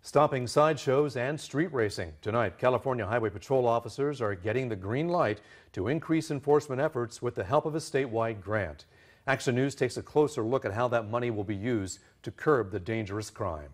Stopping sideshows and street racing. Tonight, California Highway Patrol officers are getting the green light to increase enforcement efforts with the help of a statewide grant. Action News takes a closer look at how that money will be used to curb the dangerous crime.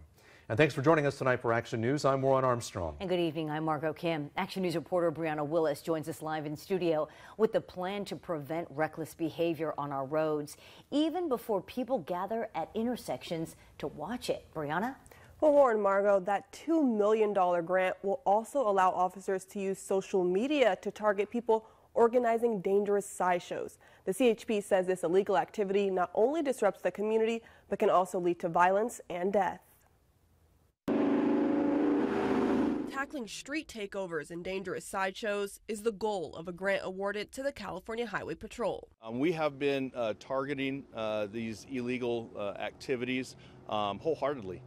And thanks for joining us tonight for Action News. I'm Warren Armstrong. And good evening. I'm Margot Kim. Action News reporter Brianna Willis joins us live in studio with the plan to prevent reckless behavior on our roads, even before people gather at intersections to watch it. Brianna? Well, Warren, Margot, that $2 million grant will also allow officers to use social media to target people organizing dangerous sideshows. The CHP says this illegal activity not only disrupts the community, but can also lead to violence and death. Tackling street takeovers and dangerous sideshows is the goal of a grant awarded to the California Highway Patrol. We have been targeting these illegal activities wholeheartedly.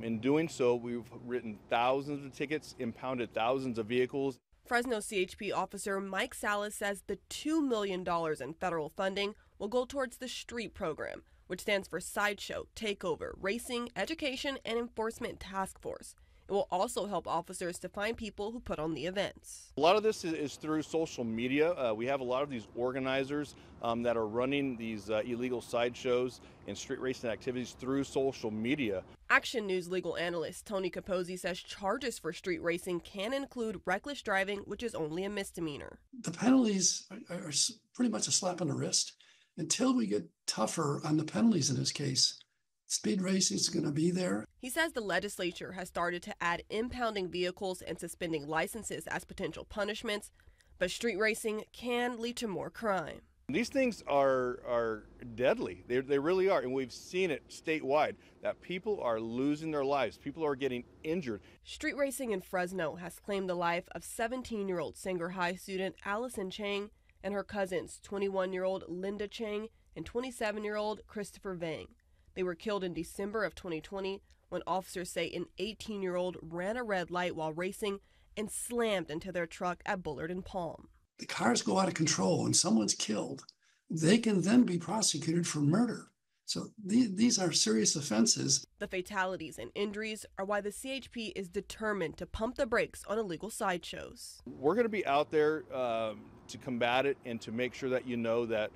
In doing so, we've written thousands of tickets, impounded thousands of vehicles. Fresno CHP officer Mike Salas says the $2 million in federal funding will go towards the STREET program, which stands for Sideshow, Takeover, Racing, Education, and Enforcement Task Force. It will also help officers to find people who put on the events. A lot of this is through social media. We have a lot of these organizers that are running these illegal sideshows and street racing activities through social media. Action News legal analyst Tony Capozzi says charges for street racing can include reckless driving, which is only a misdemeanor. The penalties are pretty much a slap on the wrist. Until we get tougher on the penalties in this case, speed racing is going to be there. He says the legislature has started to add impounding vehicles and suspending licenses as potential punishments, but street racing can lead to more crime. These things are deadly. They really are, and we've seen it statewide that people are losing their lives. People are getting injured. Street racing in Fresno has claimed the life of 17-year-old Sanger High student Allison Chang and her cousins, 21-year-old Linda Chang and 27-year-old Christopher Vang. They were killed in December of 2020 when officers say an 18-year-old ran a red light while racing and slammed into their truck at Bullard and Palm. The cars go out of control and someone's killed. They can then be prosecuted for murder. So these are serious offenses. The fatalities and injuries are why the CHP is determined to pump the brakes on illegal sideshows. We're going to be out there to combat it and to make sure that you know that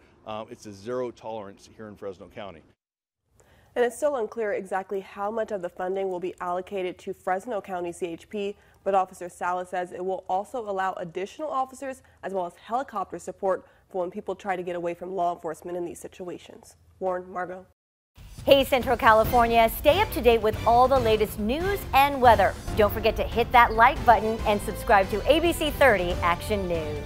it's a zero tolerance here in Fresno County. And it's still unclear exactly how much of the funding will be allocated to Fresno County CHP, but Officer Salas says it will also allow additional officers as well as helicopter support for when people try to get away from law enforcement in these situations. Warren, Margot. Hey, Central California, stay up to date with all the latest news and weather. Don't forget to hit that like button and subscribe to ABC 30 Action News.